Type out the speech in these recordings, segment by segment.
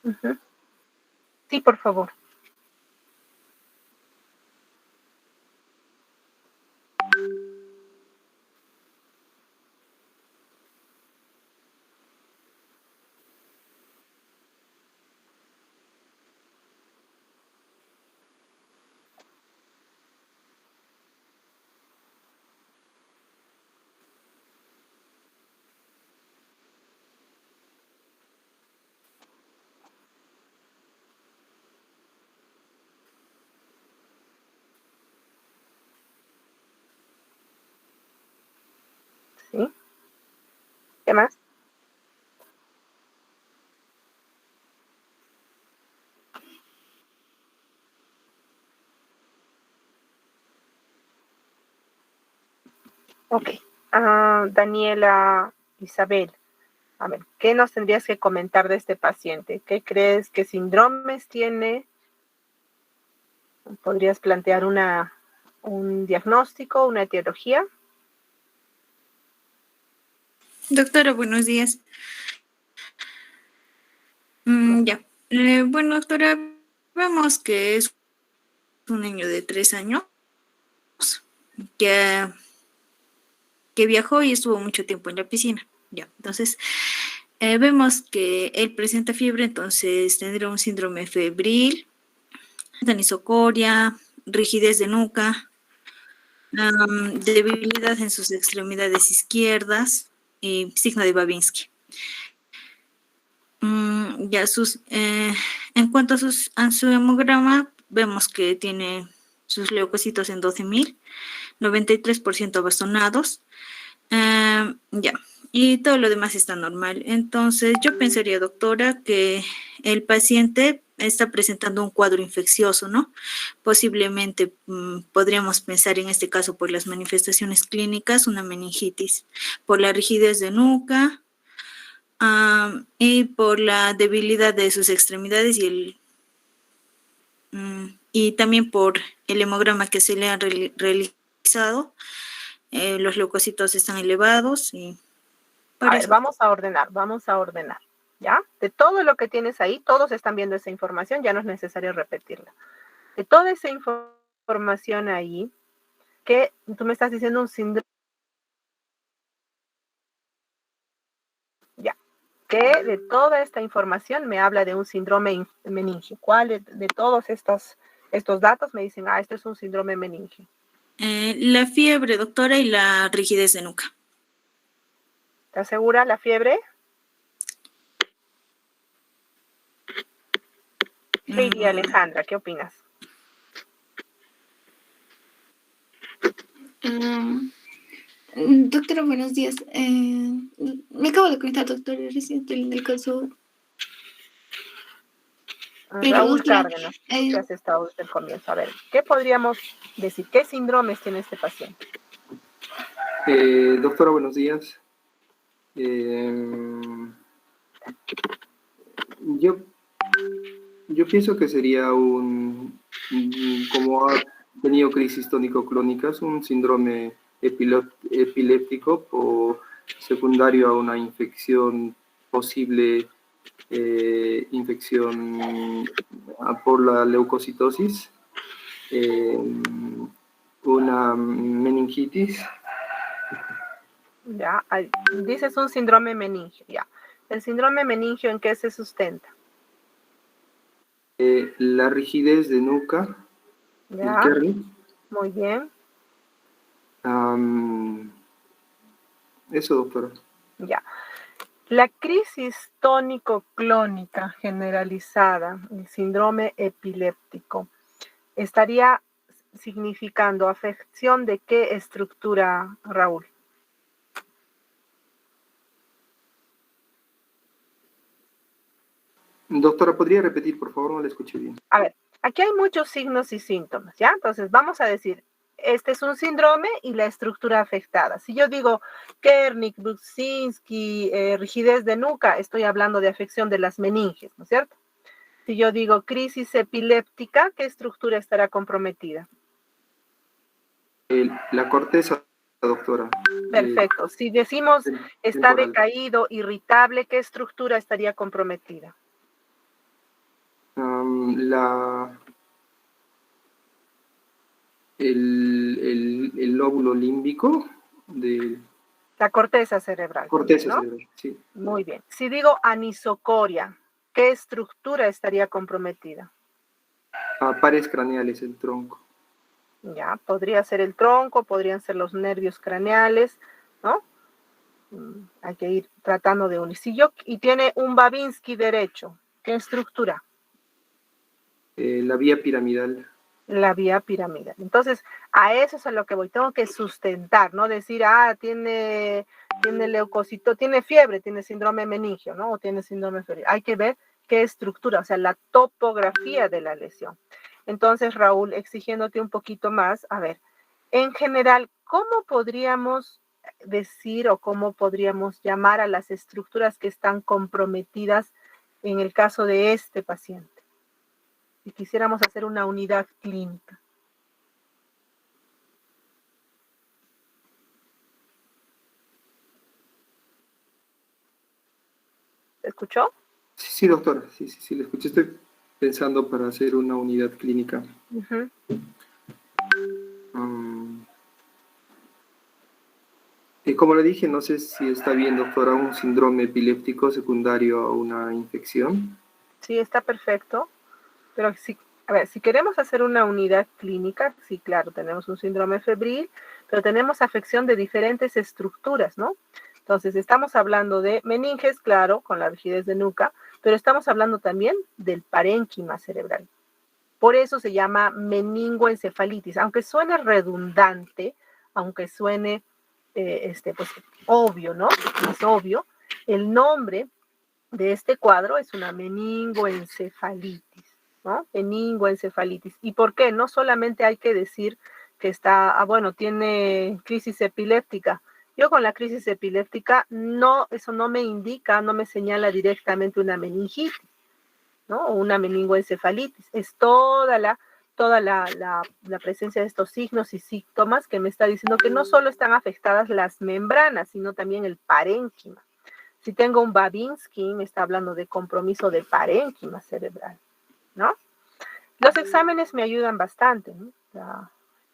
Ujú. Sí, por favor. ¿Sí? ¿Qué más? Ok. Daniela Isabel, a ver, ¿qué nos tendrías que comentar de este paciente? ¿Qué crees? ¿Qué síndromes tiene? ¿Podrías plantear un diagnóstico, una etiología? Doctora, buenos días. Ya. Bueno, doctora, vemos que es un niño de 3 años que, que viajó y estuvo mucho tiempo en la piscina. Ya, entonces vemos que él presenta fiebre, entonces tendrá un síndrome febril, anisocoria, rigidez de nuca, debilidad en sus extremidades izquierdas y signo de Babinski. Ya en cuanto a su hemograma, vemos que tiene sus leucocitos en 12.000, 93% bastonados. Ya, y todo lo demás está normal. Entonces, yo pensaría, doctora, que el paciente está presentando un cuadro infeccioso, ¿no? Posiblemente podríamos pensar en este caso por las manifestaciones clínicas, una meningitis, por la rigidez de nuca, y por la debilidad de sus extremidades y también por el hemograma que se le ha realizado, los leucocitos están elevados y A por ver, eso. vamos a ordenar, ¿ya? De todo lo que tienes ahí, todos están viendo esa información, ya no es necesario repetirla. De toda esa información ahí, que tú me estás diciendo un síndrome, ya, que de toda esta información me habla de un síndrome meningio. ¿Cuál de todos estos datos me dicen, esto es un síndrome meningio? La fiebre, doctora, y la rigidez de nuca. ¿Estás segura? ¿La fiebre? Heidi Alejandra, ¿qué opinas? Doctora, buenos días. Me acabo de conectar, doctora, recién estoy en el caso. Pero, Raúl doctora, Cárdenas, tú que has estado desde el comienzo. A ver, ¿qué podríamos decir? ¿Qué síndromes tiene este paciente? Doctora, buenos días. Yo pienso que sería como ha tenido crisis tónico-clónicas, un síndrome epiléptico o secundario a una infección posible, infección por la leucocitosis, una meningitis. Ya, dices un síndrome meningio, ya. ¿El síndrome meningio en qué se sustenta? La rigidez de nuca, el Ya, Kernig. muy bien. Eso, doctora. Ya. La crisis tónico-clónica generalizada, el síndrome epiléptico, estaría significando afección de qué estructura, Raúl? Doctora, ¿podría repetir, por favor? No la escuché bien. A ver, aquí hay muchos signos y síntomas, ¿ya? Entonces vamos a decir, este es un síndrome y la estructura afectada. Si yo digo Kernig, Brudzinski, rigidez de nuca, estoy hablando de afección de las meninges, ¿no es cierto? Si yo digo crisis epiléptica, ¿qué estructura estará comprometida? La corteza, doctora. Perfecto. Si decimos está Temporal. decaído, irritable, ¿qué estructura estaría comprometida? el lóbulo límbico de La corteza cerebral. corteza ¿no? cerebral, sí. Muy bien. Si digo anisocoria, ¿qué estructura estaría comprometida? Pares craneales, el tronco. Ya, podría ser el tronco, podrían ser los nervios craneales, ¿no? Hay que ir tratando de unir. Y tiene un Babinski derecho, ¿qué estructura? La vía piramidal. La vía piramidal. Entonces, a eso es a lo que voy. Tengo que sustentar, no decir, tiene leucocito, tiene fiebre, tiene síndrome meningio, ¿no? O tiene síndrome febril. Hay que ver qué estructura, o sea, la topografía de la lesión. Entonces, Raúl, exigiéndote un poquito más, a ver, en general, ¿cómo podríamos decir o cómo podríamos llamar a las estructuras que están comprometidas en el caso de este paciente? Si quisiéramos hacer una unidad clínica. ¿Se escuchó? Sí, doctora, sí, le escuché. Estoy pensando para hacer una unidad clínica. Uh-huh. Como le dije, no sé si está bien, doctora, un síndrome epiléptico secundario a una infección. Sí, está perfecto. Pero si queremos hacer una unidad clínica, sí, claro, tenemos un síndrome febril, pero tenemos afección de diferentes estructuras, ¿no? Entonces, estamos hablando de meninges, claro, con la rigidez de nuca, pero estamos hablando también del parénquima cerebral. Por eso se llama meningoencefalitis, aunque suene redundante, aunque suene, pues, obvio, ¿no? Es obvio, el nombre de este cuadro es una meningoencefalitis, ¿no? Meningoencefalitis. ¿Y por qué? No solamente hay que decir que está, tiene crisis epiléptica. Yo con la crisis epiléptica, eso no me indica, no me señala directamente una meningitis, ¿no? O una meningoencefalitis. Es toda la presencia de estos signos y síntomas que me está diciendo que no solo están afectadas las membranas, sino también el parénquima. Si tengo un Babinski, me está hablando de compromiso de parénquima cerebral, ¿no? Los exámenes me ayudan bastante, ¿no?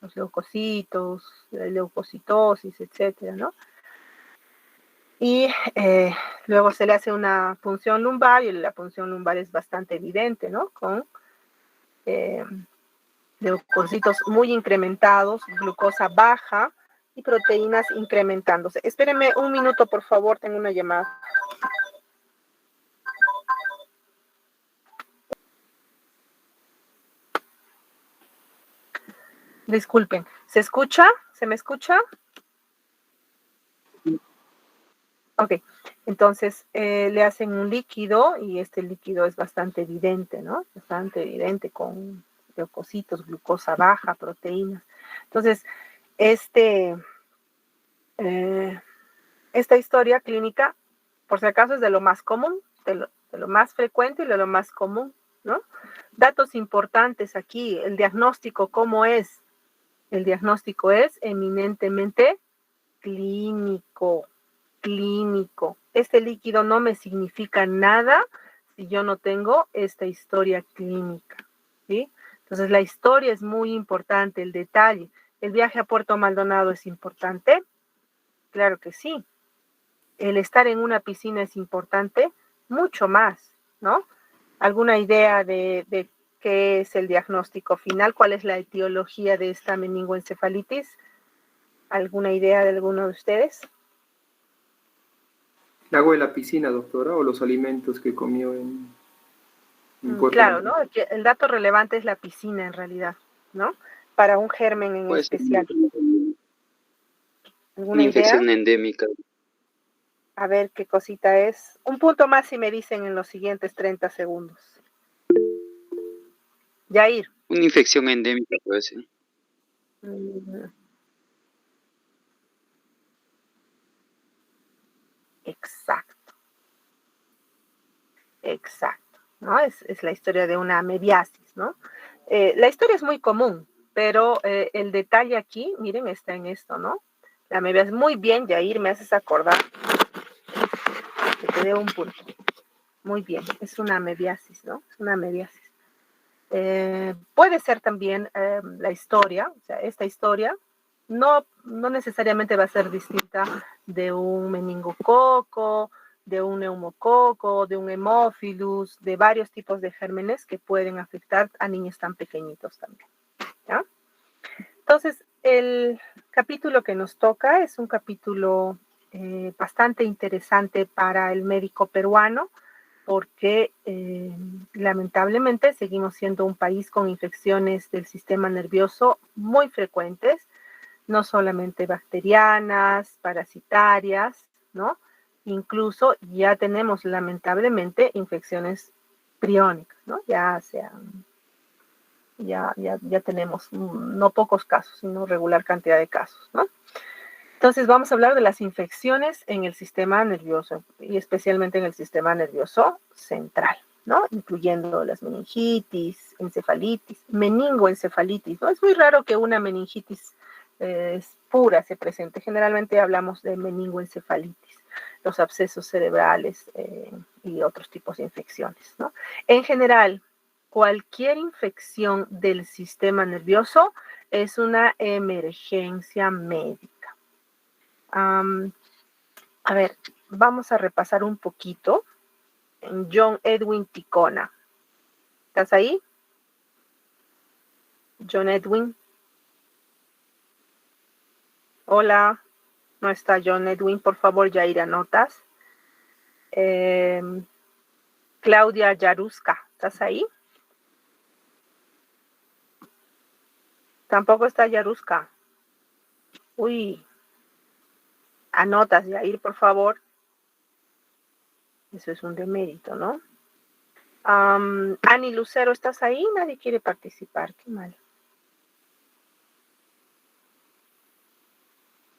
Los leucocitos, la leucocitosis, etcétera, ¿no? Y luego se le hace una punción lumbar y la punción lumbar es bastante evidente, ¿no? Con leucocitos muy incrementados, glucosa baja y proteínas incrementándose. Espérenme un minuto, por favor, tengo una llamada. Disculpen, ¿se escucha? ¿Se me escucha? Ok, entonces le hacen un líquido y este líquido es bastante evidente, ¿no? Bastante evidente con leucocitos, glucosa baja, proteínas. Entonces, esta historia clínica, por si acaso, es de lo más común, de lo más frecuente y de lo más común, ¿no? Datos importantes aquí, el diagnóstico, ¿cómo es? El diagnóstico es eminentemente clínico. Este líquido no me significa nada si yo no tengo esta historia clínica, ¿sí? Entonces, la historia es muy importante, el detalle. ¿El viaje a Puerto Maldonado es importante? Claro que sí. ¿El estar en una piscina es importante? Mucho más, ¿no? ¿Alguna idea de qué es el diagnóstico final? ¿Cuál es la etiología de esta meningoencefalitis? ¿Alguna idea de alguno de ustedes? ¿El agua de la piscina, doctora, o los alimentos que comió en Puerto Claro, Maldonado? ¿no? El dato relevante es la piscina en realidad, ¿no? Para un germen en especial. ¿Alguna una infección idea? endémica. A ver qué cosita es. Un punto más si me dicen en los siguientes 30 segundos. Yair. Una infección endémica puede ser. Exacto, ¿no? Es la historia de una amebiasis, ¿no? La historia es muy común, pero el detalle aquí, miren, está en esto, ¿no? La amebiasis, muy bien, Yair, me haces acordar. Que te dé un punto. Muy bien, es una amebiasis, ¿no? Es una amebiasis. Puede ser también la historia, o sea, esta historia no necesariamente va a ser distinta de un meningococo, de un neumococo, de un hemófilus, de varios tipos de gérmenes que pueden afectar a niños tan pequeñitos también, ¿ya? Entonces, el capítulo que nos toca es un capítulo bastante interesante para el médico peruano, porque lamentablemente seguimos siendo un país con infecciones del sistema nervioso muy frecuentes, no solamente bacterianas, parasitarias, ¿no? Incluso ya tenemos lamentablemente infecciones priónicas, ¿no? Ya tenemos no pocos casos, sino regular cantidad de casos, ¿no? Entonces vamos a hablar de las infecciones en el sistema nervioso y especialmente en el sistema nervioso central, ¿no? Incluyendo las meningitis, encefalitis, meningoencefalitis, ¿no? Es muy raro que una meningitis pura se presente. Generalmente hablamos de meningoencefalitis, los abscesos cerebrales y otros tipos de infecciones, ¿no? En general, cualquier infección del sistema nervioso es una emergencia médica. A ver, vamos a repasar un poquito en John Edwin Ticona. ¿Estás ahí? John Edwin. Hola. No está John Edwin. Por favor, Yaira, notas. Claudia Yaruska. ¿Estás ahí? Tampoco está Yaruska. Uy. Anotas, Yair, por favor. Eso es un demérito, ¿no? Ani Lucero, ¿estás ahí? Nadie quiere participar. Qué mal.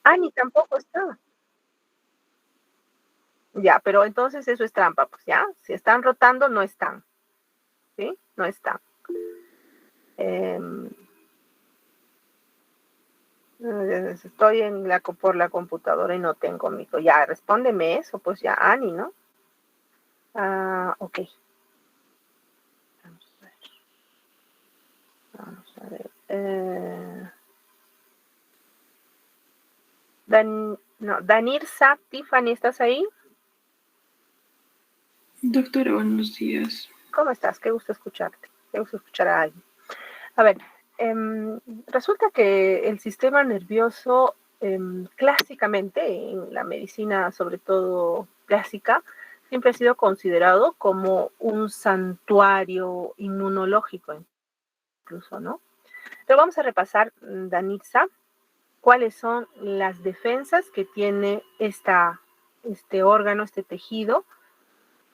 Ani tampoco está. Ya, pero entonces eso es trampa, pues ya. Si están rotando, no están. ¿Sí? No están. Estoy por la computadora y no tengo micro. Ya, respóndeme eso, pues ya, Ani, ¿no? Ok. Vamos a ver. Danirza, Tiffany, ¿estás ahí? Doctora, buenos días. ¿Cómo estás? Qué gusto escucharte. Qué gusto escuchar a alguien. A ver, resulta que el sistema nervioso, clásicamente, en la medicina, sobre todo clásica, siempre ha sido considerado como un santuario inmunológico, incluso, ¿no? Pero vamos a repasar, Danitza, cuáles son las defensas que tiene este órgano, este tejido,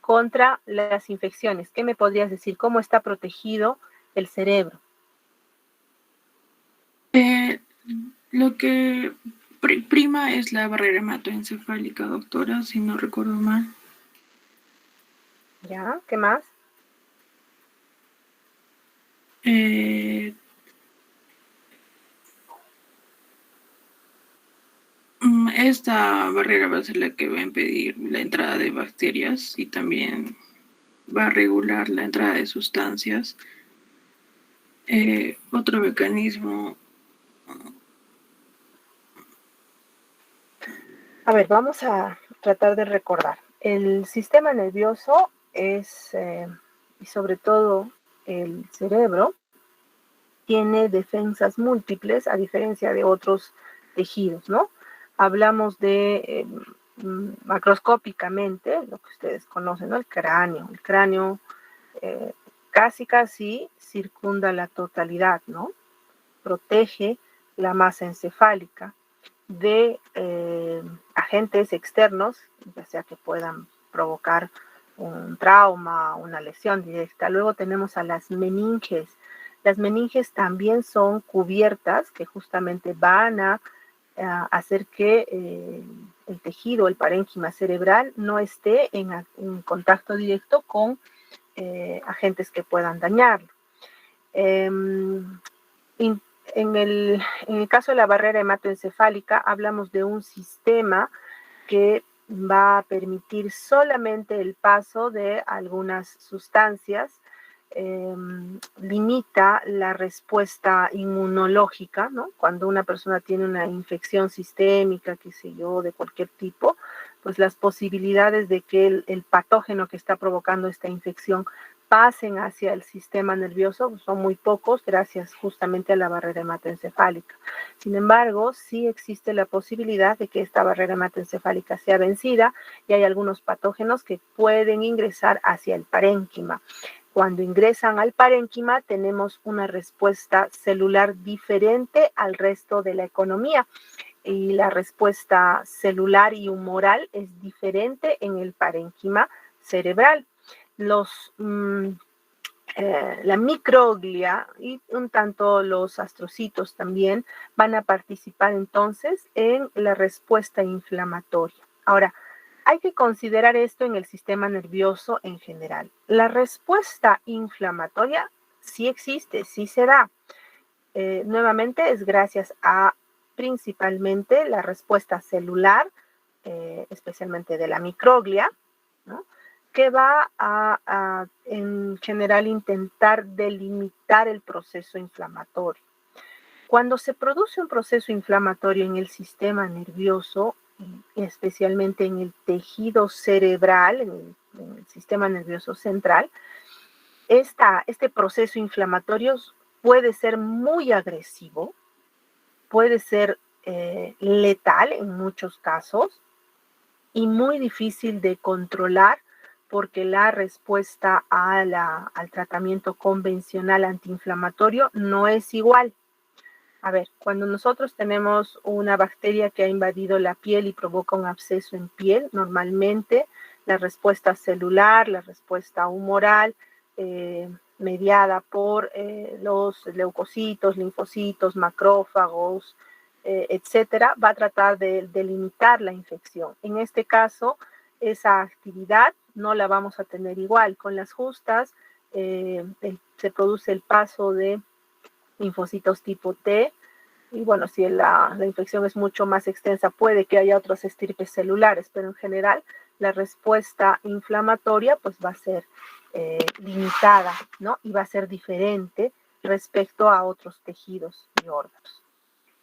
contra las infecciones. ¿Qué me podrías decir? ¿Cómo está protegido el cerebro? Lo que prima es la barrera hematoencefálica, doctora, si no recuerdo mal. ¿Ya? ¿Qué más? Esta barrera va a ser la que va a impedir la entrada de bacterias y también va a regular la entrada de sustancias. Otro mecanismo. A ver, vamos a tratar de recordar. El sistema nervioso es, y sobre todo el cerebro, tiene defensas múltiples a diferencia de otros tejidos, ¿no? Hablamos de macroscópicamente, lo que ustedes conocen, ¿no? El cráneo. El cráneo casi circunda la totalidad, ¿no? Protege la masa encefálica de agentes externos, ya sea que puedan provocar un trauma, una lesión directa. Luego tenemos a las meninges. Las meninges también son cubiertas que justamente van a hacer que el tejido, el parénquima cerebral, no esté en contacto directo con agentes que puedan dañarlo. En el caso de la barrera hematoencefálica, hablamos de un sistema que va a permitir solamente el paso de algunas sustancias limita la respuesta inmunológica, ¿no? Cuando una persona tiene una infección sistémica, qué sé yo, de cualquier tipo, pues las posibilidades de que el patógeno que está provocando esta infección pasen hacia el sistema nervioso son muy pocos gracias justamente a la barrera hematoencefálica. Sin embargo, sí existe la posibilidad de que esta barrera hematoencefálica sea vencida y hay algunos patógenos que pueden ingresar hacia el parénquima. Cuando ingresan al parénquima tenemos una respuesta celular diferente al resto de la economía y la respuesta celular y humoral es diferente en el parénquima cerebral. La microglia y un tanto los astrocitos también van a participar entonces en la respuesta inflamatoria. Ahora, hay que considerar esto en el sistema nervioso en general. La respuesta inflamatoria sí existe, sí se da. Nuevamente es gracias a principalmente la respuesta celular, especialmente de la microglia, ¿no? Que va a en general intentar delimitar el proceso inflamatorio. Cuando se produce un proceso inflamatorio en el sistema nervioso, especialmente en el tejido cerebral, en el sistema nervioso central, este proceso inflamatorio puede ser muy agresivo, puede ser letal en muchos casos y muy difícil de controlar porque la respuesta al tratamiento convencional antiinflamatorio no es igual. A ver, cuando nosotros tenemos una bacteria que ha invadido la piel y provoca un absceso en piel, normalmente la respuesta celular, la respuesta humoral, mediada por los leucocitos, linfocitos, macrófagos, etcétera, va a tratar de delimitar la infección. En este caso, esa actividad no la vamos a tener igual. Con las justas se produce el paso de linfocitos tipo T, y bueno, si la infección es mucho más extensa, puede que haya otras estirpes celulares, pero en general la respuesta inflamatoria pues va a ser limitada, ¿no? Y va a ser diferente respecto a otros tejidos y órganos.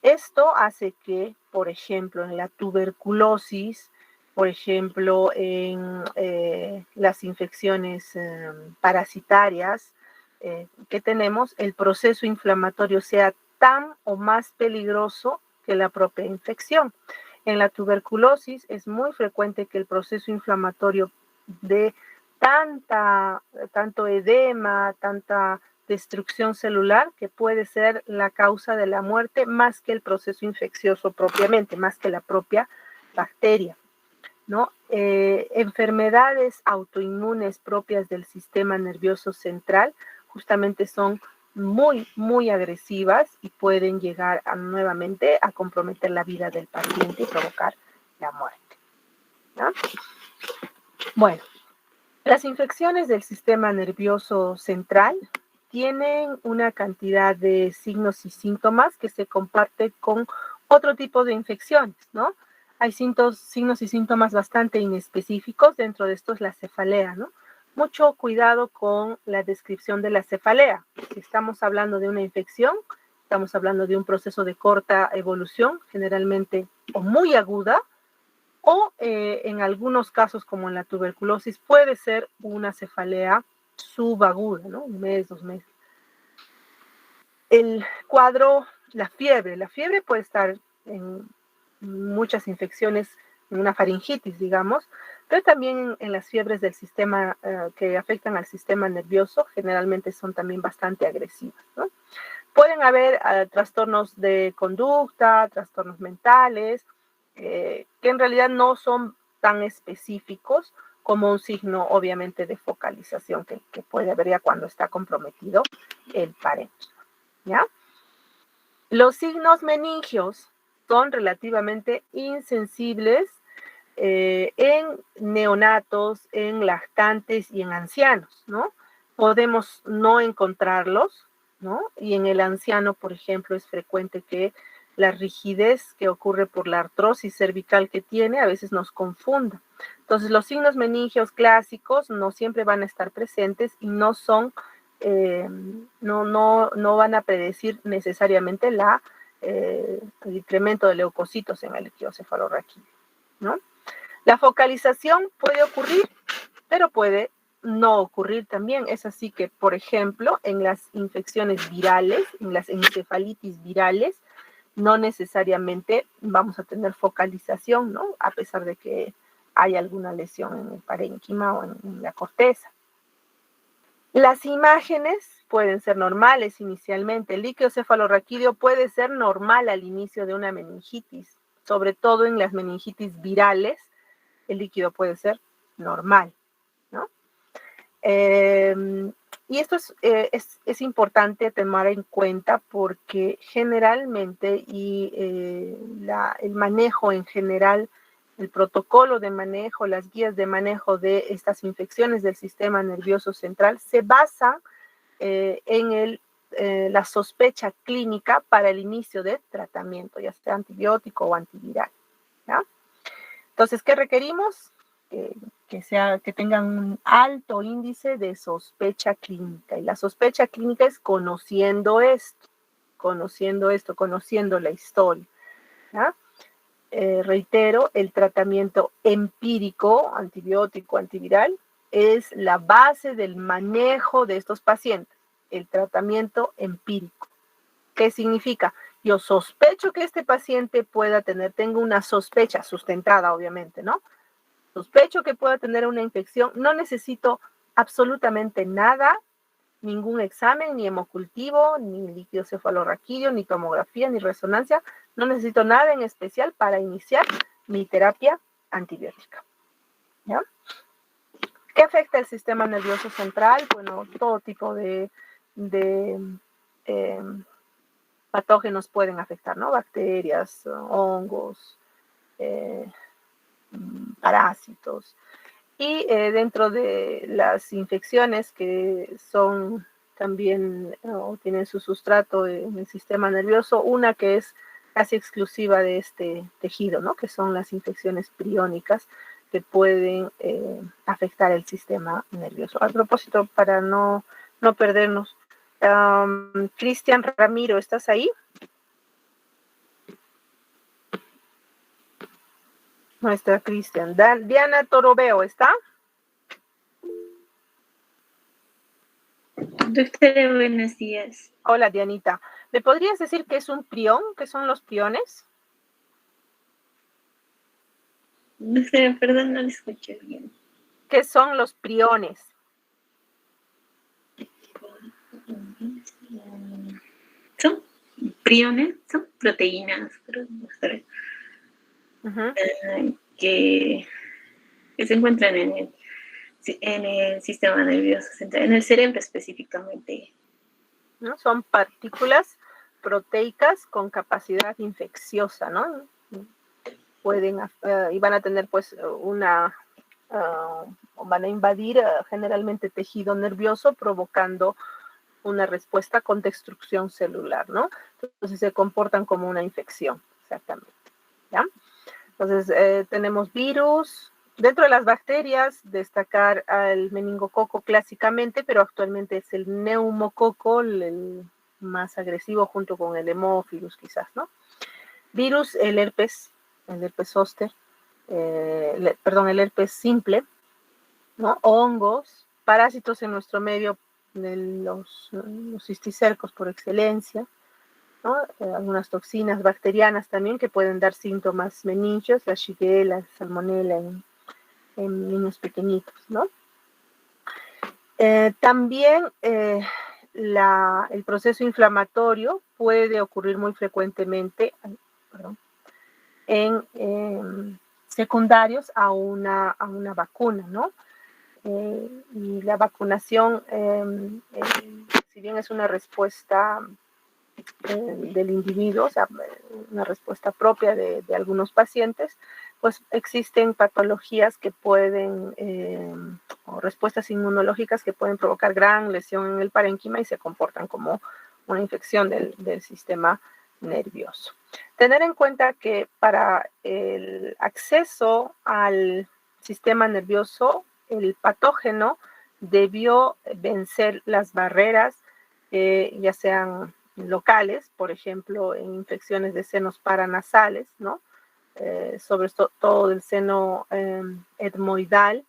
Esto hace que, por ejemplo, en la tuberculosis, por ejemplo, en las infecciones parasitarias que tenemos, el proceso inflamatorio sea tan o más peligroso que la propia infección. En la tuberculosis es muy frecuente que el proceso inflamatorio de tanto edema, tanta destrucción celular, que puede ser la causa de la muerte más que el proceso infeccioso propiamente, más que la propia bacteria, ¿no? Enfermedades autoinmunes propias del sistema nervioso central justamente son muy, muy agresivas y pueden llegar nuevamente a comprometer la vida del paciente y provocar la muerte, ¿no? Bueno, las infecciones del sistema nervioso central tienen una cantidad de signos y síntomas que se comparte con otro tipo de infecciones, ¿no? Hay signos y síntomas bastante inespecíficos, dentro de estos la cefalea, ¿no? Mucho cuidado con la descripción de la cefalea. Si estamos hablando de una infección, estamos hablando de un proceso de corta evolución, generalmente o muy aguda, o en algunos casos, como en la tuberculosis, puede ser una cefalea subaguda, ¿no? 1 mes, 2 meses. El cuadro, la fiebre puede estar en muchas infecciones, en una faringitis, digamos, pero también en las fiebres del sistema que afectan al sistema nervioso, generalmente son también bastante agresivas, ¿no? Pueden haber trastornos de conducta, trastornos mentales, que en realidad no son tan específicos como un signo, obviamente, de focalización que puede haber ya cuando está comprometido el parénquima, ¿ya? Los signos meningios son relativamente insensibles en neonatos, en lactantes y en ancianos, ¿no? Podemos no encontrarlos, ¿no? Y en el anciano, por ejemplo, es frecuente que la rigidez que ocurre por la artrosis cervical que tiene a veces nos confunda. Entonces, los signos meningios clásicos no siempre van a estar presentes y no son no van a predecir necesariamente el incremento de leucocitos en el líquido cefalorraquídeo, ¿no? La focalización puede ocurrir, pero puede no ocurrir también. Es así que, por ejemplo, en las infecciones virales, en las encefalitis virales, no necesariamente vamos a tener focalización, ¿no? A pesar de que hay alguna lesión en el parénquima o en la corteza. Las imágenes pueden ser normales inicialmente. El líquido cefalorraquídeo puede ser normal al inicio de una meningitis, sobre todo en las meningitis virales, el líquido puede ser normal, ¿no? Y esto es importante tomar en cuenta porque generalmente el manejo en general, el protocolo de manejo, las guías de manejo de estas infecciones del sistema nervioso central se basa en la sospecha clínica para el inicio de tratamiento, ya sea antibiótico o antiviral, ¿ya? Entonces, ¿qué requerimos? Que tengan un alto índice de sospecha clínica. Y la sospecha clínica es conociendo la historia, ¿ya? Reitero, el tratamiento empírico, antibiótico, antiviral, es la base del manejo de estos pacientes. El tratamiento empírico. ¿Qué significa? Yo sospecho que este paciente tengo una sospecha sustentada, obviamente, ¿no? Sospecho que pueda tener una infección, no necesito absolutamente nada, ningún examen, ni hemocultivo, ni líquido cefalorraquídeo, ni tomografía, ni resonancia, no necesito nada en especial para iniciar mi terapia antibiótica, ¿ya? ¿Qué afecta el sistema nervioso central? Bueno, todo tipo de patógenos pueden afectar, ¿no? Bacterias, hongos, parásitos. Y dentro de las infecciones que son también o tienen su sustrato en el sistema nervioso, una que es casi exclusiva de este tejido, ¿no? Que son las infecciones priónicas que pueden afectar el sistema nervioso. A propósito, para no perdernos, Cristian Ramiro, ¿estás ahí? No está Cristian. Diana Torobeo, ¿está? Doctora, buenos días. Hola, Dianita. ¿Me podrías decir qué es un prión? ¿Qué son los priones? Doctora, perdón, no lo escuché bien. ¿Qué son los priones? Son priones, son proteínas, pero que se encuentran en el sistema nervioso central, en el cerebro específicamente. ¿No? Son partículas proteicas con capacidad infecciosa, ¿no? Pueden y van a tener pues van a invadir generalmente tejido nervioso provocando una respuesta con destrucción celular, ¿no? Entonces se comportan como una infección, exactamente, ¿ya? Entonces tenemos virus. Dentro de las bacterias, destacar al meningococo clásicamente, pero actualmente es el neumococo, el más agresivo junto con el hemófilus quizás, ¿no? Virus, el herpes zóster, el herpes simple, ¿no? Hongos, parásitos en nuestro medio, los cisticercos por excelencia, ¿no? Algunas toxinas bacterianas también que pueden dar síntomas meningios, la shigella, la salmonella en niños pequeñitos, ¿no? También el proceso inflamatorio puede ocurrir muy frecuentemente en secundarios a una vacuna, ¿no? Y la vacunación, si bien es una respuesta del individuo, o sea, una respuesta propia de algunos pacientes, pues existen patologías que pueden, o respuestas inmunológicas que pueden provocar gran lesión en el parénquima y se comportan como una infección del sistema nervioso. Tener en cuenta que para el acceso al sistema nervioso, el patógeno debió vencer las barreras, ya sean locales, por ejemplo, en infecciones de senos paranasales, ¿no? Sobre todo el seno etmoidal,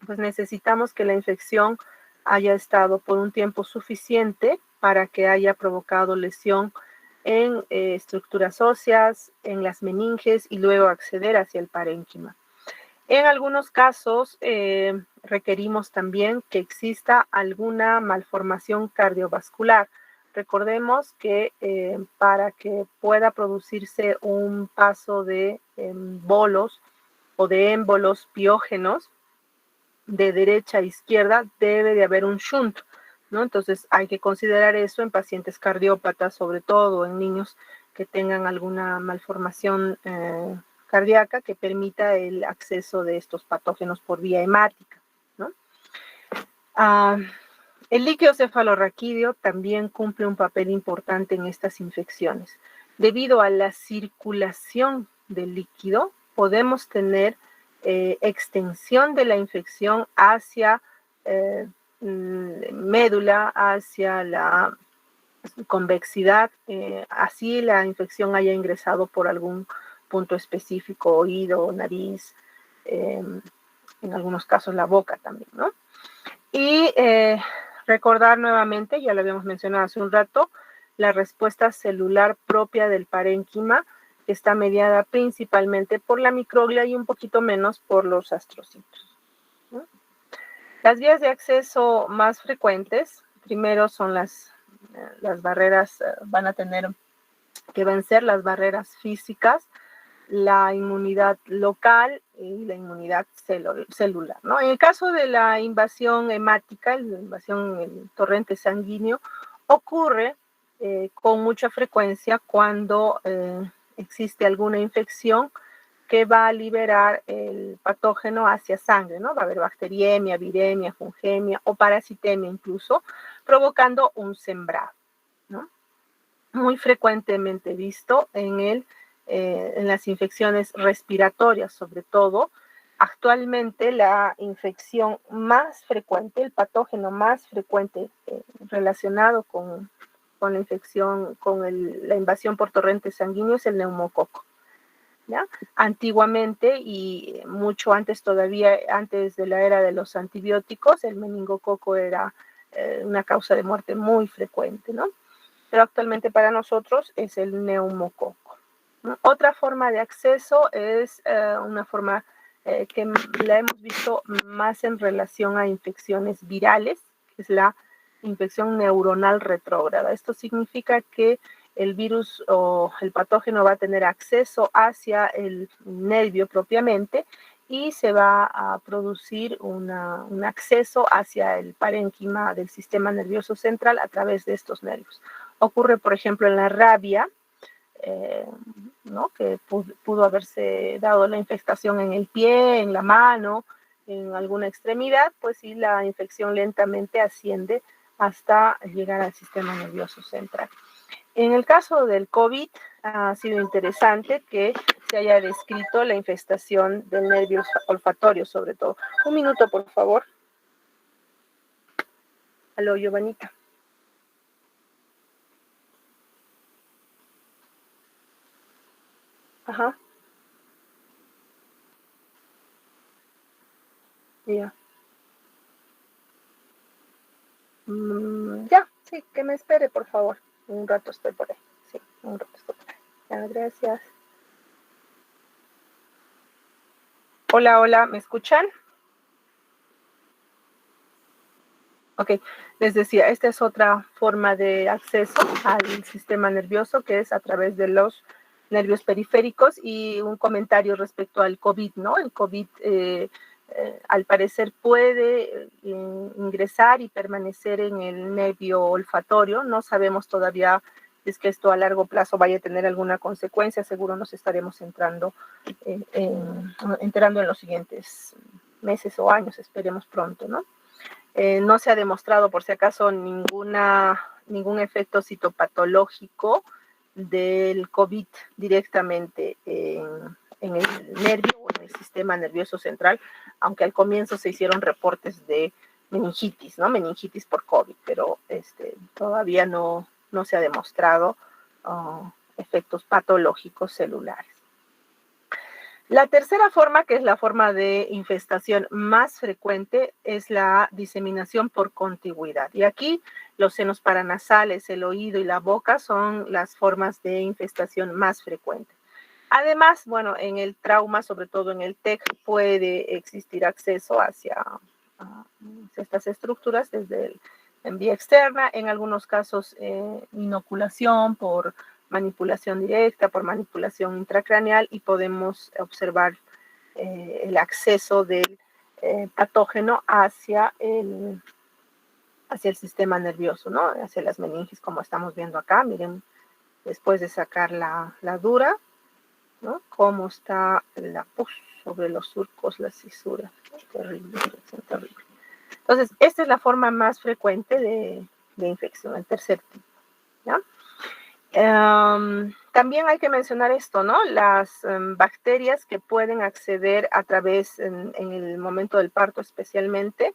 pues necesitamos que la infección haya estado por un tiempo suficiente para que haya provocado lesión en estructuras óseas, en las meninges y luego acceder hacia el parénquima. En algunos casos requerimos también que exista alguna malformación cardiovascular. Recordemos que para que pueda producirse un paso de bolos o de émbolos piógenos de derecha a izquierda, debe de haber un shunt, ¿no? Entonces hay que considerar eso en pacientes cardiópatas, sobre todo en niños que tengan alguna malformación cardíaca que permita el acceso de estos patógenos por vía hemática, ¿no? El líquido cefalorraquídeo también cumple un papel importante en estas infecciones. Debido a la circulación del líquido, podemos tener extensión de la infección hacia médula, hacia la convexidad, así la infección haya ingresado por algún punto específico, oído, nariz, en algunos casos la boca también, ¿no? Y recordar nuevamente, ya lo habíamos mencionado hace un rato, la respuesta celular propia del parénquima, que está mediada principalmente por la microglia y un poquito menos por los astrocitos, ¿no? Las vías de acceso más frecuentes, primero son las barreras, van a tener que vencer las barreras físicas, la inmunidad local y la inmunidad celular, ¿no? En el caso de la invasión hemática, la invasión en el torrente sanguíneo, ocurre con mucha frecuencia cuando existe alguna infección que va a liberar el patógeno hacia sangre, ¿no? Va a haber bacteriemia, viremia, fungemia o parasitemia incluso, provocando un sembrado, ¿no? Muy frecuentemente visto en las infecciones respiratorias, sobre todo. Actualmente la infección más frecuente, el patógeno más frecuente relacionado con la infección, con la invasión por torrente sanguíneo es el neumococo, ¿ya? Antiguamente y mucho antes todavía, antes de la era de los antibióticos, el meningococo era una causa de muerte muy frecuente, ¿no? Pero actualmente para nosotros es el neumococo, ¿no? Otra forma de acceso es una forma que la hemos visto más en relación a infecciones virales, que es la infección neuronal retrógrada. Esto significa que el virus o el patógeno va a tener acceso hacia el nervio propiamente y se va a producir un acceso hacia el parénquima del sistema nervioso central a través de estos nervios. Ocurre, por ejemplo, en la rabia, ¿no? Que pudo haberse dado la infestación en el pie, en la mano, en alguna extremidad, pues sí, la infección lentamente asciende hasta llegar al sistema nervioso central. En el caso del COVID, ha sido interesante que se haya descrito la infestación del nervio olfatorio, sobre todo. Un minuto, por favor. Aló, Giovanita. Ajá. Ya. Ya, sí, que me espere, por favor. Un rato estoy por ahí. Sí, un rato estoy por ahí. Ya, gracias. Hola, hola, ¿me escuchan? Ok, les decía, esta es otra forma de acceso al sistema nervioso, que es a través de los nervios periféricos. Y un comentario respecto al COVID, ¿no? El COVID, al parecer, puede ingresar y permanecer en el nervio olfatorio. No sabemos todavía si es que esto a largo plazo vaya a tener alguna consecuencia. Seguro nos estaremos enterando en los siguientes meses o años, esperemos pronto, ¿no? No se ha demostrado, por si acaso, ningún efecto citopatológico del COVID directamente en el nervio o en el sistema nervioso central, aunque al comienzo se hicieron reportes de meningitis, ¿no? Meningitis por COVID, pero todavía no se ha demostrado efectos patológicos celulares. La tercera forma, que es la forma de infestación más frecuente, es la diseminación por contigüidad. Y aquí los senos paranasales, el oído y la boca son las formas de infestación más frecuentes. Además, bueno, en el trauma, sobre todo en el TEC, puede existir acceso hacia estas estructuras desde en vía externa, en algunos casos inoculación por manipulación directa, por manipulación intracraneal, y podemos observar el acceso del patógeno hacia el sistema nervioso, ¿no? Hacia las meninges, como estamos viendo acá. Miren, después de sacar la dura, ¿no? Cómo está la pus sobre los surcos, las cisuras. Terrible, terrible. Entonces, esta es la forma más frecuente de infección, el tercer tipo, ¿ya? También hay que mencionar esto, ¿no? Las bacterias que pueden acceder a través, en el momento del parto especialmente,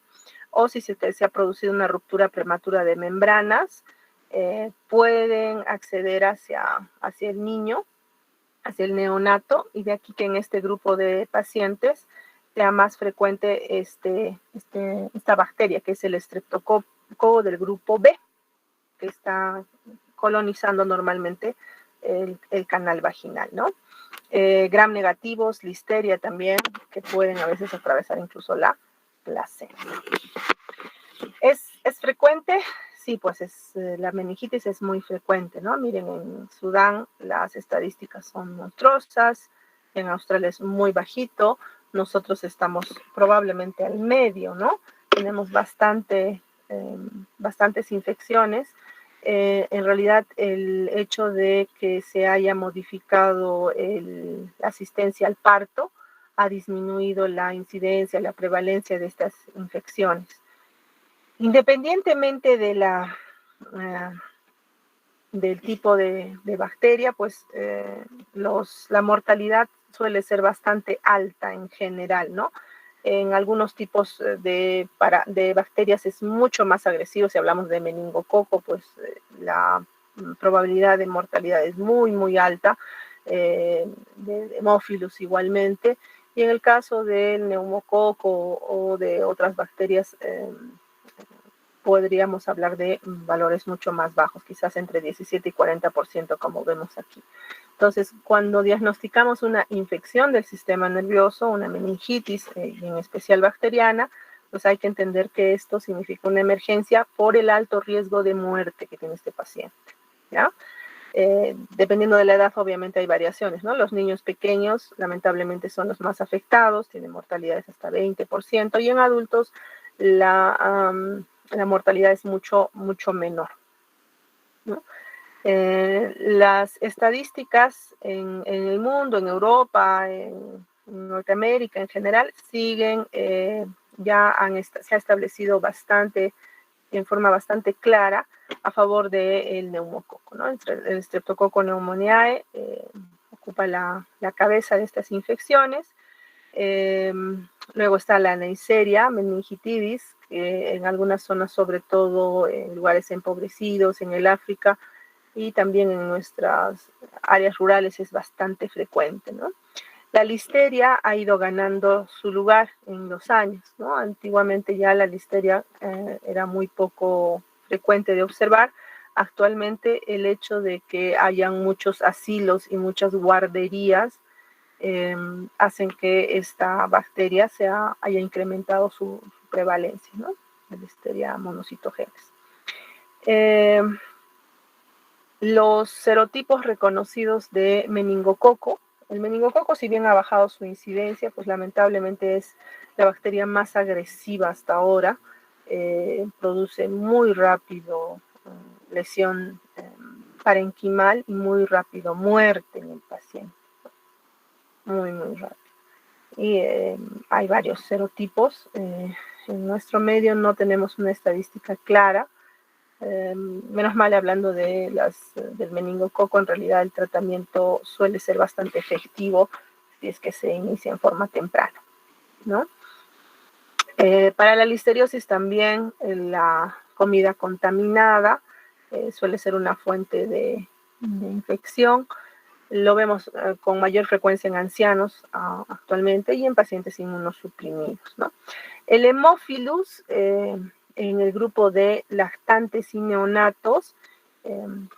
o si se ha producido una ruptura prematura de membranas, pueden acceder hacia el niño, hacia el neonato, y de aquí que en este grupo de pacientes sea más frecuente esta bacteria, que es el estreptococo del grupo B, que está colonizando normalmente el canal vaginal, ¿no? Gram negativos, listeria también, que pueden a veces atravesar incluso la placenta. ¿Es frecuente? Sí, pues la meningitis es muy frecuente, ¿no? Miren, en Sudán las estadísticas son monstruosas, en Australia es muy bajito, nosotros estamos probablemente al medio, ¿no? Tenemos bastantes infecciones. En realidad, el hecho de que se haya modificado la asistencia al parto ha disminuido la incidencia, la prevalencia de estas infecciones. Independientemente de del tipo de bacteria, pues la mortalidad suele ser bastante alta en general, ¿no? En algunos tipos de bacterias es mucho más agresivo. Si hablamos de meningococo, pues la probabilidad de mortalidad es muy, muy alta, de Haemophilus igualmente, y en el caso del neumococo o de otras bacterias, podríamos hablar de valores mucho más bajos, quizás entre 17 y 40%, como vemos aquí. Entonces, cuando diagnosticamos una infección del sistema nervioso, una meningitis, y en especial bacteriana, pues hay que entender que esto significa una emergencia por el alto riesgo de muerte que tiene este paciente, ¿ya? Dependiendo de la edad, obviamente hay variaciones, ¿no? Los niños pequeños, lamentablemente, son los más afectados, tienen mortalidades hasta 20%, y en adultos la mortalidad es mucho, mucho menor, ¿no? Las estadísticas en el mundo, en Europa, en Norteamérica en general, siguen, se ha establecido bastante, en forma bastante clara, a favor del neumococo, ¿no? El Streptococcus pneumoniae ocupa la cabeza de estas infecciones. Luego está la Neisseria meningitidis, que en algunas zonas, sobre todo en lugares empobrecidos, en el África, y también en nuestras áreas rurales es bastante frecuente, ¿no? La listeria ha ido ganando su lugar en los años, ¿no? Antiguamente ya la listeria era muy poco frecuente de observar. Actualmente el hecho de que hayan muchos asilos y muchas guarderías hacen que esta bacteria haya incrementado su prevalencia, ¿no? La listeria monocitogenes. Los serotipos reconocidos de meningococo. El meningococo, si bien ha bajado su incidencia, pues lamentablemente es la bacteria más agresiva hasta ahora. Produce muy rápido lesión parenquimal y muy rápido muerte en el paciente. Muy, muy rápido. Y hay varios serotipos. En nuestro medio no tenemos una estadística clara. Menos mal, hablando del meningococo, en realidad el tratamiento suele ser bastante efectivo si es que se inicia en forma temprana, ¿no? Para la listeriosis también la comida contaminada suele ser una fuente de infección. Lo vemos con mayor frecuencia en ancianos actualmente y en pacientes inmunosuprimidos, ¿no? El hemófilus en el grupo de lactantes y neonatos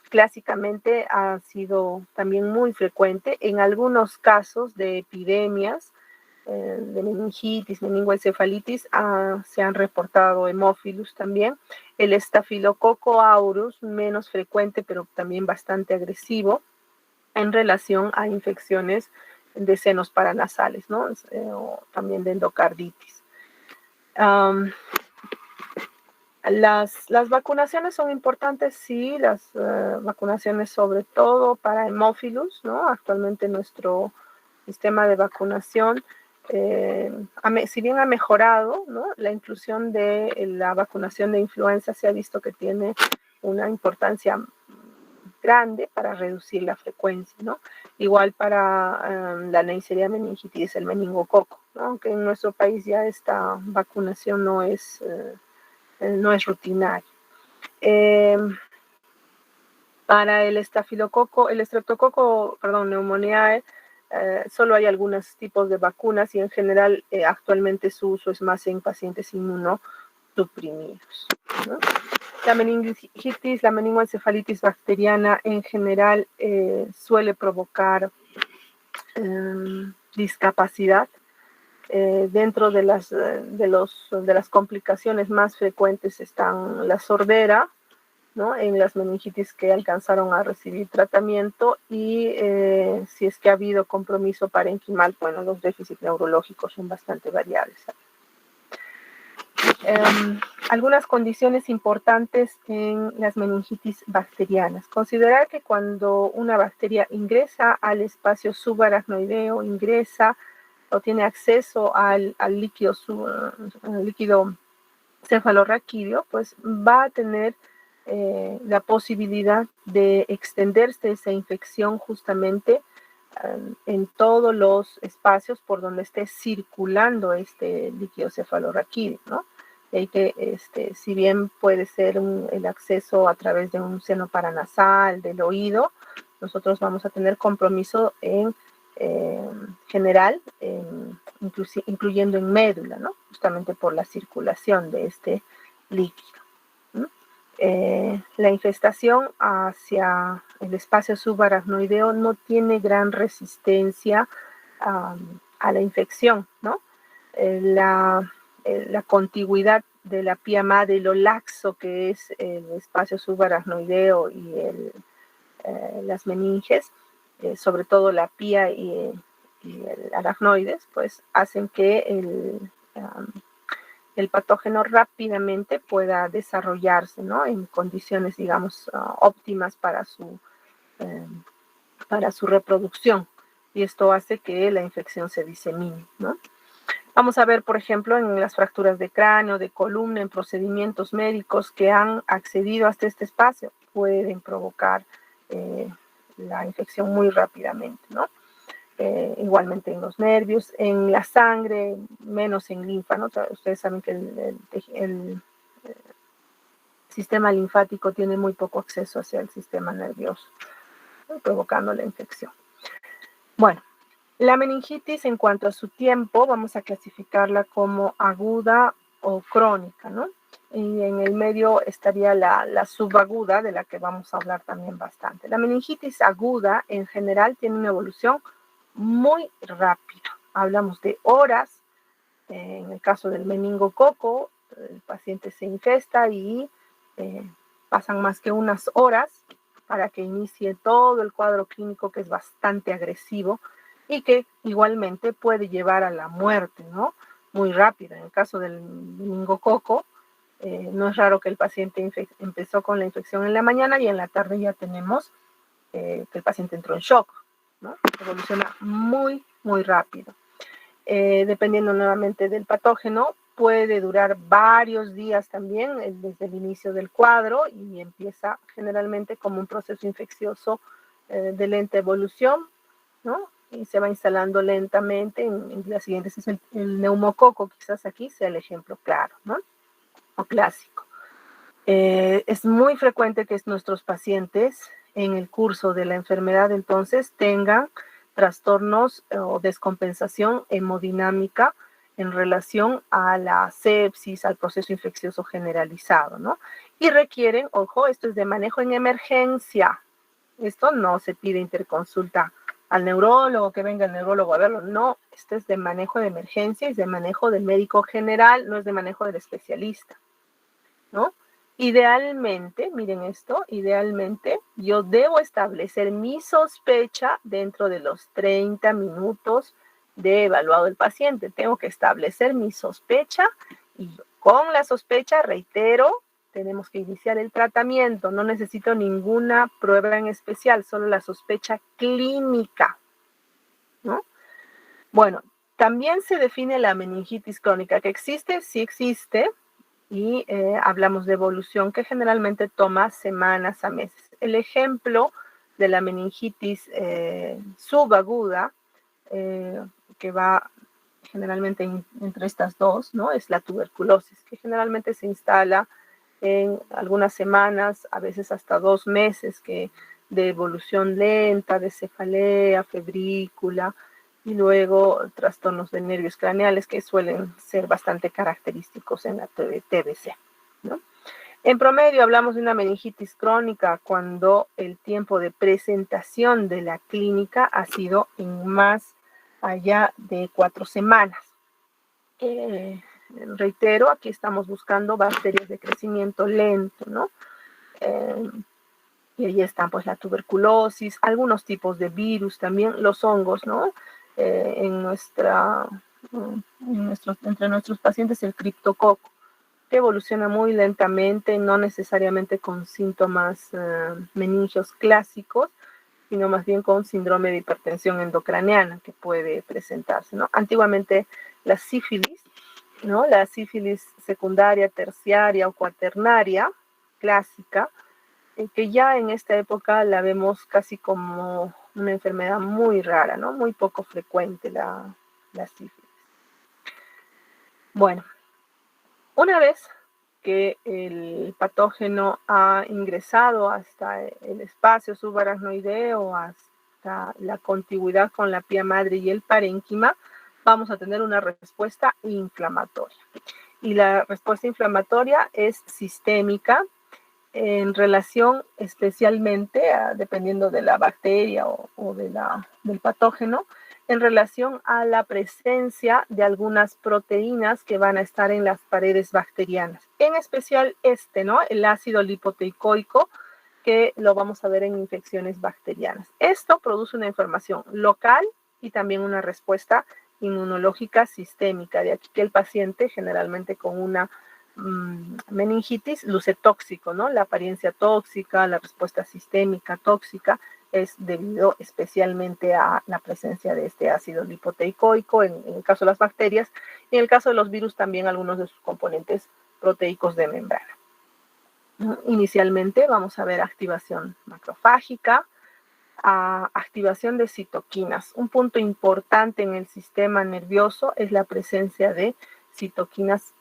clásicamente ha sido también muy frecuente en algunos casos de epidemias de meningitis, meningoencefalitis, se han reportado hemófilus también. El estafilococo aureus, menos frecuente, pero también bastante agresivo en relación a infecciones de senos paranasales, ¿no? O también de endocarditis. Las vacunaciones son importantes, sí, las vacunaciones sobre todo para hemófilus, ¿no? Actualmente nuestro sistema de vacunación, si bien ha mejorado, ¿no? La inclusión de la vacunación de influenza se ha visto que tiene una importancia grande para reducir la frecuencia, ¿no? Igual para la Neisseria meningitis, el meningococo, ¿no? Aunque en nuestro país ya esta vacunación no es rutinaria. Para el Pneumoniae, solo hay algunos tipos de vacunas y en general actualmente su uso es más en pacientes inmunosuprimidos, ¿no? La meningitis, la meningoencefalitis bacteriana en general suele provocar discapacidad. Dentro de las complicaciones más frecuentes están la sordera, ¿no? En las meningitis que alcanzaron a recibir tratamiento y si es que ha habido compromiso parenquimal, bueno, los déficits neurológicos son bastante variables. Algunas condiciones importantes en las meningitis bacterianas. Considerar que cuando una bacteria ingresa al espacio subaracnoideo, ingresa o tiene acceso al líquido cefalorraquídeo, pues va a tener la posibilidad de extenderse esa infección justamente en todos los espacios por donde esté circulando este líquido cefalorraquídeo, ¿no? Y que si bien puede ser el acceso a través de un seno paranasal, del oído, nosotros vamos a tener compromiso en general, incluyendo en médula, ¿no? Justamente por la circulación de este líquido, ¿no? La infestación hacia el espacio subaracnoideo no tiene gran resistencia a la infección, ¿no? La contigüidad de la pía madre, lo laxo que es el espacio subaracnoideo y las meninges, sobre todo la pía y el aracnoides, pues hacen que el patógeno rápidamente pueda desarrollarse, ¿no? En condiciones, digamos, óptimas para su reproducción. Y esto hace que la infección se disemine, ¿no? Vamos a ver, por ejemplo, en las fracturas de cráneo, de columna, en procedimientos médicos que han accedido hasta este espacio, pueden provocar la infección muy rápidamente, ¿no? Igualmente en los nervios, en la sangre, menos en linfa, ¿no? Ustedes saben que el sistema linfático tiene muy poco acceso hacia el sistema nervioso, ¿no? Provocando la infección. Bueno, la meningitis en cuanto a su tiempo, vamos a clasificarla como aguda o crónica, ¿no? Y en el medio estaría la subaguda, de la que vamos a hablar también bastante. La meningitis aguda en general tiene una evolución muy rápida. Hablamos de horas. En el caso del meningococo, el paciente se infesta y pasan más que unas horas para que inicie todo el cuadro clínico, que es bastante agresivo y que igualmente puede llevar a la muerte, ¿no? Muy rápido. En el caso del meningococo, no es raro que el paciente empezó con la infección en la mañana y en la tarde ya tenemos que el paciente entró en shock, ¿no? Evoluciona muy, muy rápido. Dependiendo nuevamente del patógeno, puede durar varios días también desde el inicio del cuadro y empieza generalmente como un proceso infeccioso de lenta evolución, ¿no? y se va instalando lentamente en las siguientes. Es el neumococo, quizás aquí sea el ejemplo claro, ¿no? O clásico. Es muy frecuente que nuestros pacientes en el curso de la enfermedad entonces tengan trastornos o descompensación hemodinámica en relación a la sepsis, al proceso infeccioso generalizado, ¿no? Y requieren, ojo, esto es de manejo en emergencia. Esto no se pide interconsulta al neurólogo, que venga el neurólogo a verlo. No, esto es de manejo de emergencia, es de manejo del médico general, no es de manejo del especialista, ¿no? Idealmente, miren esto, idealmente yo debo establecer mi sospecha dentro de los 30 minutos de evaluado el paciente. Tengo que establecer mi sospecha y con la sospecha, reitero, tenemos que iniciar el tratamiento. No necesito ninguna prueba en especial, solo la sospecha clínica, ¿no? Bueno, también se define la meningitis crónica, que existe, sí existe, y hablamos de evolución que generalmente toma semanas a meses. El ejemplo de la meningitis subaguda, que va generalmente entre estas dos, ¿no? Es la tuberculosis, que generalmente se instala en algunas semanas, a veces hasta 2 meses, de evolución lenta, de cefalea, febrícula, y luego trastornos de nervios craneales que suelen ser bastante característicos en la TBC, ¿no? En promedio hablamos de una meningitis crónica cuando el tiempo de presentación de la clínica ha sido en más allá de 4 semanas. Reitero, aquí estamos buscando bacterias de crecimiento lento, ¿no? Y ahí están pues la tuberculosis, algunos tipos de virus también, los hongos, ¿no? Entre nuestros pacientes el criptococo, que evoluciona muy lentamente, no necesariamente con síntomas meningios clásicos, sino más bien con síndrome de hipertensión endocraniana que puede presentarse, ¿no? Antiguamente la sífilis, ¿no? La sífilis secundaria, terciaria o cuaternaria, clásica, que ya en esta época la vemos casi como una enfermedad muy rara, ¿no? Muy poco frecuente la sífilis. Bueno, una vez que el patógeno ha ingresado hasta el espacio subaracnoideo, hasta la contigüidad con la pía madre y el parénquima, vamos a tener una respuesta inflamatoria. Y la respuesta inflamatoria es sistémica, en relación especialmente, dependiendo de la bacteria o del patógeno, en relación a la presencia de algunas proteínas que van a estar en las paredes bacterianas. En especial ¿no? El ácido lipoteicoico, que lo vamos a ver en infecciones bacterianas. Esto produce una inflamación local y también una respuesta inmunológica sistémica. De aquí que el paciente, generalmente con una meningitis, luce tóxico, ¿no? La apariencia tóxica, la respuesta sistémica tóxica es debido especialmente a la presencia de este ácido lipoteicoico en el caso de las bacterias, y en el caso de los virus también algunos de sus componentes proteicos de membrana. Inicialmente vamos a ver activación macrofágica, activación de citoquinas. Un punto importante en el sistema nervioso es la presencia de citoquinas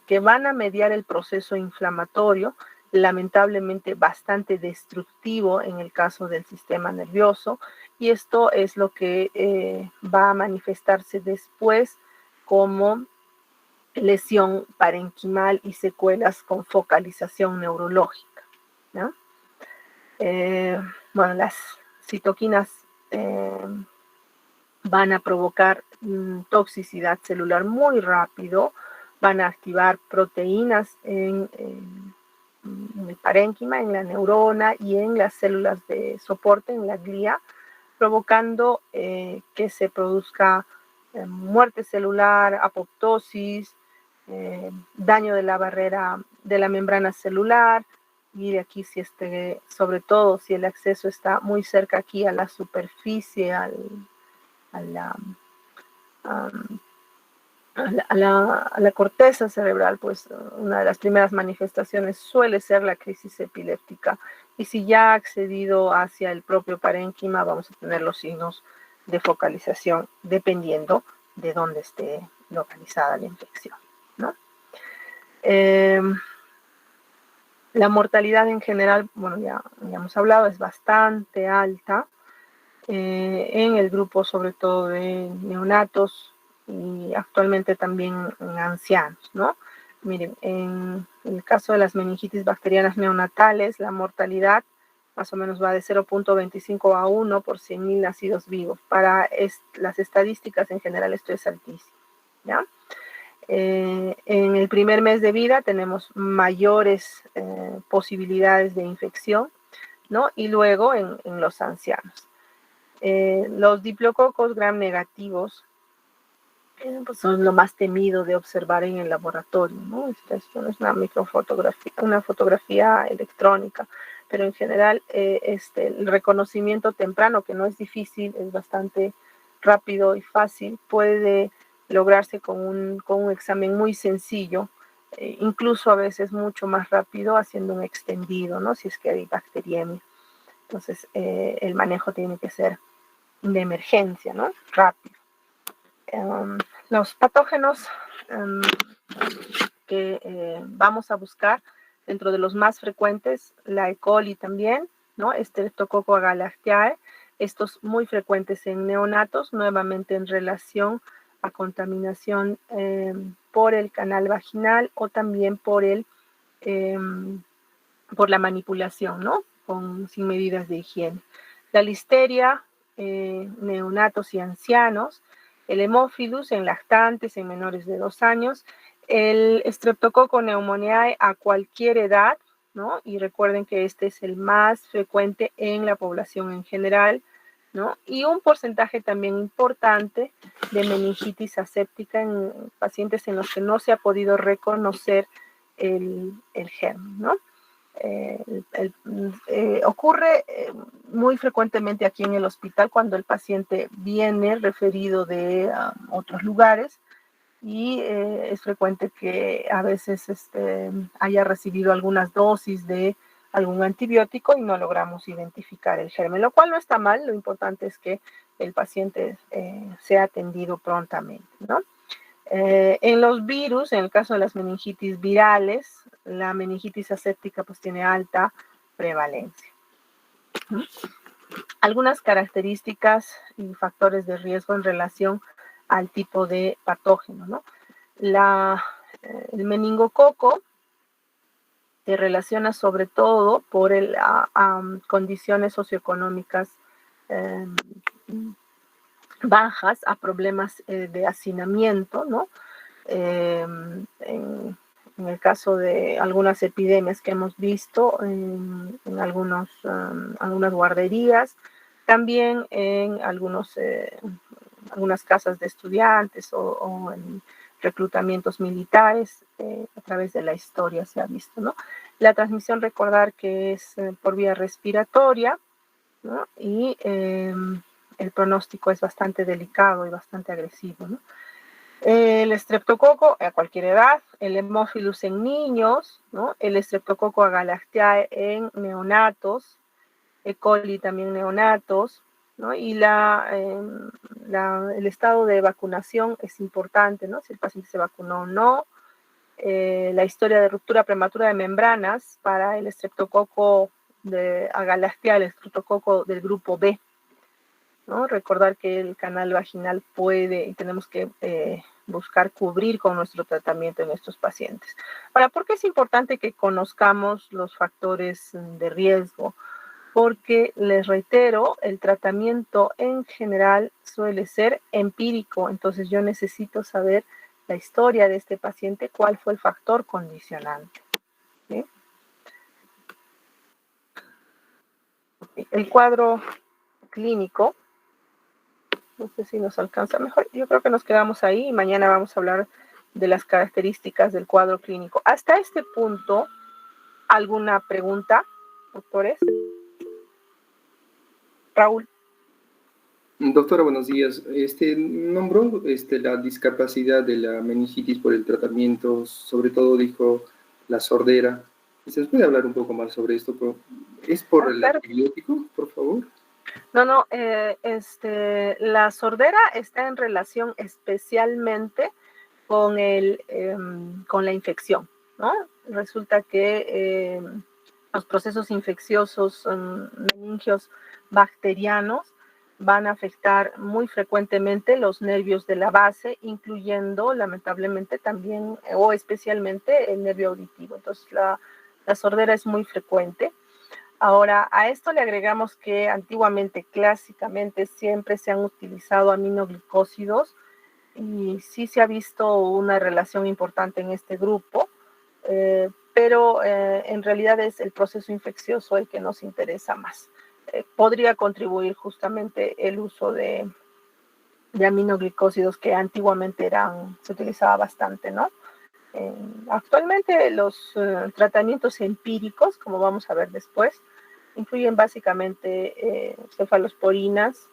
que van a mediar el proceso inflamatorio, lamentablemente bastante destructivo en el caso del sistema nervioso, y esto es lo que va a manifestarse después como lesión parenquimal y secuelas con focalización neurológica, ¿no? Bueno, las citoquinas van a provocar toxicidad celular muy rápido, van a activar proteínas en el parénquima, en la neurona y en las células de soporte, en la glía, provocando que se produzca muerte celular, apoptosis, daño de la barrera de la membrana celular, y de aquí sobre todo si el acceso está muy cerca aquí a la superficie, a la corteza cerebral, pues una de las primeras manifestaciones suele ser la crisis epiléptica, y si ya ha accedido hacia el propio parénquima, vamos a tener los signos de focalización dependiendo de dónde esté localizada la infección, ¿no? La mortalidad en general, bueno, ya hemos hablado, es bastante alta en el grupo sobre todo de neonatos y actualmente también en ancianos, ¿no? Miren, en el caso de las meningitis bacterianas neonatales, la mortalidad más o menos va de 0.25 a 1 por 100.000 nacidos vivos. Para las estadísticas en general esto es altísimo, ¿ya? En el primer mes de vida tenemos mayores posibilidades de infección, ¿no? Y luego en los ancianos. Los diplococos gram negativos pues son lo más temido de observar en el laboratorio, ¿no? Esto no es una microfotografía, una fotografía electrónica, pero en general el reconocimiento temprano, que no es difícil, es bastante rápido y fácil, puede lograrse con un examen muy sencillo, incluso a veces mucho más rápido haciendo un extendido, ¿no? Si es que hay bacteriemia. Entonces, el manejo tiene que ser de emergencia, ¿no? Rápido. Los patógenos que vamos a buscar dentro de los más frecuentes, la E. coli también, ¿no? Streptococcus agalactiae, estos muy frecuentes en neonatos, nuevamente en relación a contaminación por el canal vaginal o también por la manipulación, ¿no? Sin medidas de higiene. La listeria, neonatos y ancianos, el hemófilus en lactantes, en menores de 2 años, el Streptococcus pneumoniae a cualquier edad, ¿no? Y recuerden que este es el más frecuente en la población en general, ¿no? Y un porcentaje también importante de meningitis aséptica en pacientes en los que no se ha podido reconocer el germen, ¿no? Ocurre muy frecuentemente aquí en el hospital cuando el paciente viene referido de otros lugares y es frecuente que a veces haya recibido algunas dosis de algún antibiótico y no logramos identificar el germen, lo cual no está mal, lo importante es que el paciente sea atendido prontamente, ¿no? En los virus, en el caso de las meningitis virales, la meningitis aséptica pues tiene alta prevalencia. Algunas características y factores de riesgo en relación al tipo de patógeno, ¿no? El meningococo se relaciona sobre todo por condiciones socioeconómicas bajas, a problemas de hacinamiento, ¿no? En el caso de algunas epidemias que hemos visto en algunas guarderías, también en algunas casas de estudiantes o en reclutamientos militares, a través de la historia se ha visto, ¿no? La transmisión, recordar que es por vía respiratoria, ¿no? Y el pronóstico es bastante delicado y bastante agresivo, ¿no? El estreptococo a cualquier edad, el hemófilus en niños, ¿no? El Streptococcus agalactiae en neonatos, E. coli también neonatos, ¿no? Y el estado de vacunación es importante, ¿no? Si el paciente se vacunó o no. La historia de ruptura prematura de membranas para el Streptococcus agalactiae, el Streptococcus del grupo B, ¿no? Recordar que el canal vaginal y tenemos que buscar cubrir con nuestro tratamiento en estos pacientes. Ahora, ¿por qué es importante que conozcamos los factores de riesgo? Porque, les reitero, el tratamiento en general suele ser empírico, entonces yo necesito saber la historia de este paciente, cuál fue el factor condicionante, ¿sí? El cuadro clínico, no sé si nos alcanza mejor, yo creo que nos quedamos ahí y mañana vamos a hablar de las características del cuadro clínico. Hasta este punto, ¿alguna pregunta, doctores? Raúl. Doctora, buenos días. Nombró la discapacidad de la meningitis por el tratamiento, sobre todo dijo la sordera. ¿Se puede hablar un poco más sobre esto? ¿Es por el antibiótico, por favor? No, la sordera está en relación especialmente con con la infección, ¿no? Resulta que los procesos infecciosos meningios bacterianos van a afectar muy frecuentemente los nervios de la base, incluyendo lamentablemente también o especialmente el nervio auditivo. Entonces la sordera es muy frecuente. Ahora, a esto le agregamos que antiguamente, clásicamente, siempre se han utilizado aminoglicósidos y sí se ha visto una relación importante en este grupo, pero en realidad es el proceso infeccioso el que nos interesa más. Podría contribuir justamente el uso de aminoglicósidos que antiguamente se utilizaba bastante, ¿no? Actualmente los tratamientos empíricos, como vamos a ver después, incluyen básicamente cefalosporinas,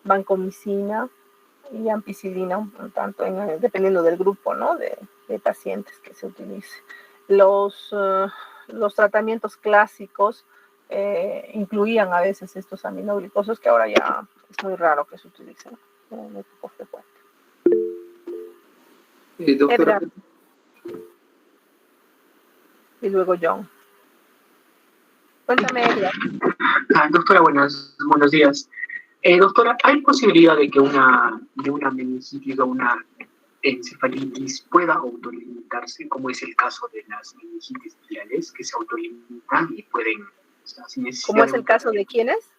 vancomicina y ampicilina, un tanto dependiendo del grupo, ¿no? de pacientes que se utilice. Los tratamientos clásicos incluían a veces estos aminoglicosos que ahora ya es muy raro que se utilicen, muy poco frecuente. Doctora. Edgar. Y luego John. Cuéntame, Edgar. Doctora, buenos días. Doctora, ¿hay posibilidad de que una meningitis o una encefalitis pueda autolimitarse, como es el caso de las meningitis virales, que se autolimitan y pueden... O sea, ¿Cómo es el caso de quiénes?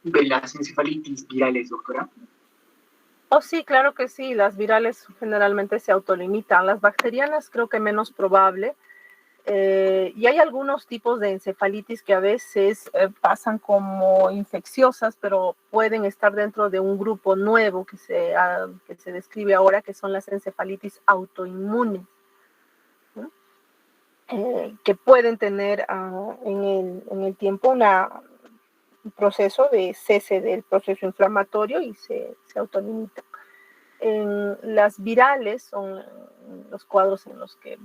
De las encefalitis virales, doctora. Oh, sí, claro que sí. Las virales generalmente se autolimitan. Las bacterianas creo que menos probable. Y hay algunos tipos de encefalitis que a veces pasan como infecciosas, pero pueden estar dentro de un grupo nuevo que se describe ahora, que son las encefalitis autoinmunes, ¿no? Que pueden tener en el tiempo un proceso de cese del proceso inflamatorio y se autolimitan. Las virales son los cuadros en los que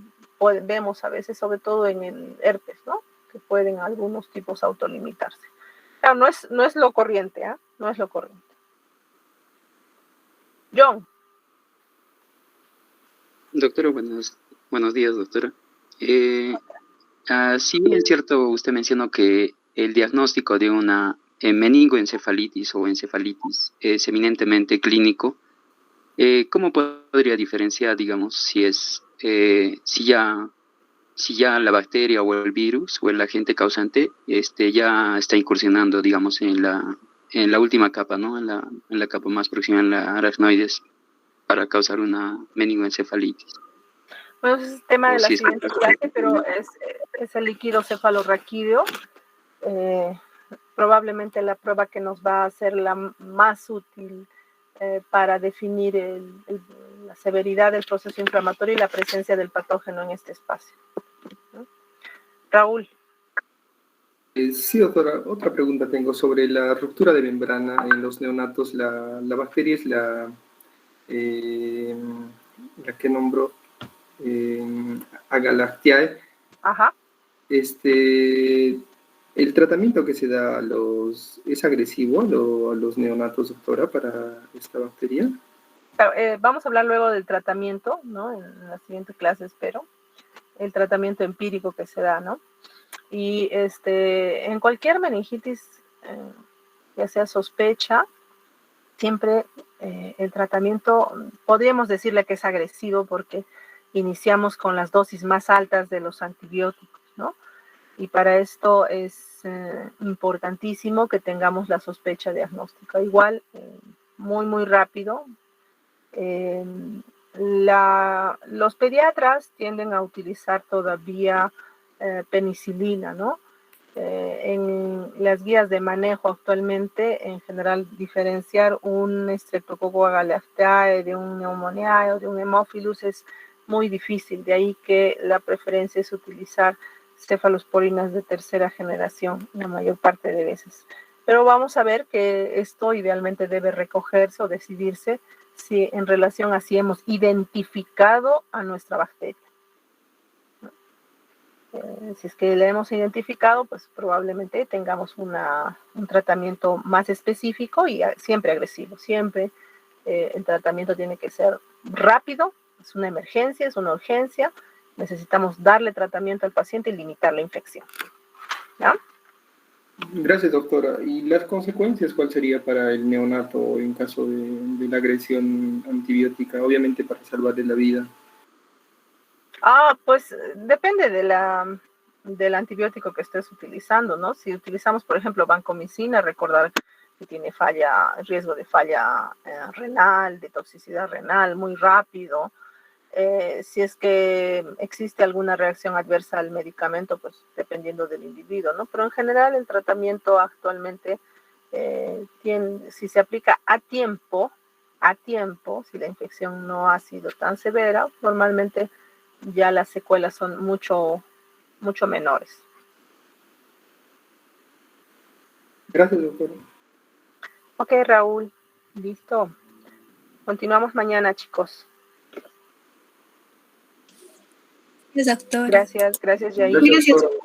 vemos a veces, sobre todo en el herpes, ¿no? Que pueden algunos tipos autolimitarse. Claro, no es lo corriente, ¿eh? No es lo corriente. John. Doctora, buenos días, doctora. Si bien es cierto, usted mencionó que el diagnóstico de una meningoencefalitis o encefalitis es eminentemente clínico, ¿cómo podría diferenciar, digamos, si ya la bacteria o el virus o el agente causante ya está incursionando, digamos, en la última capa, ¿no? En la capa más próxima, en la aracnoides, para causar una meningoencefalitis? Bueno, ese es el tema de la siguiente clase, pero es el líquido cefalorraquídeo. Probablemente la prueba que nos va a ser la más útil para definir la severidad del proceso inflamatorio y la presencia del patógeno en este espacio. ¿No? Raúl. Sí, doctora, otra pregunta tengo sobre la ruptura de membrana en los neonatos. La bacteria es la que nombró Agalactiae. Ajá. ¿El tratamiento que se da es agresivo a los neonatos, doctora, para esta bacteria? Claro, vamos a hablar luego del tratamiento, ¿no? En la siguiente clase, espero. El tratamiento empírico que se da, ¿no? Y en cualquier meningitis, ya sea sospecha, siempre el tratamiento, podríamos decirle que es agresivo porque iniciamos con las dosis más altas de los antibióticos, ¿no? Y para esto es importantísimo que tengamos la sospecha diagnóstica. Igual, muy, muy rápido. Los pediatras tienden a utilizar todavía penicilina, ¿no? En las guías de manejo actualmente, en general, diferenciar un Streptococcus agalactiae de un Pneumoniae o de un Haemophilus es muy difícil. De ahí que la preferencia es utilizar cefalosporinas de tercera generación la mayor parte de veces. Pero vamos a ver que esto idealmente debe recogerse o decidirse si en relación a si hemos identificado a nuestra bacteria. Si es que le hemos identificado, pues probablemente tengamos un tratamiento más específico y siempre agresivo. Siempre el tratamiento tiene que ser rápido, es una emergencia, es una urgencia. Necesitamos darle tratamiento al paciente y limitar la infección. ¿Ya? Gracias, doctora. ¿Y las consecuencias cuál sería para el neonato en caso de la agresión antibiótica? Obviamente para salvarle la vida. Pues depende del antibiótico que estés utilizando, ¿no? Si utilizamos, por ejemplo, vancomicina, recordar que tiene riesgo de falla renal, de toxicidad renal muy rápido. Si es que existe alguna reacción adversa al medicamento, pues dependiendo del individuo, ¿no? Pero en general el tratamiento actualmente, si se aplica a tiempo, si la infección no ha sido tan severa, normalmente ya las secuelas son mucho menores. Gracias, doctora. Ok, Raúl, listo. Continuamos mañana, chicos. Doctora. Gracias, Yair. Gracias, Gracias. doctora.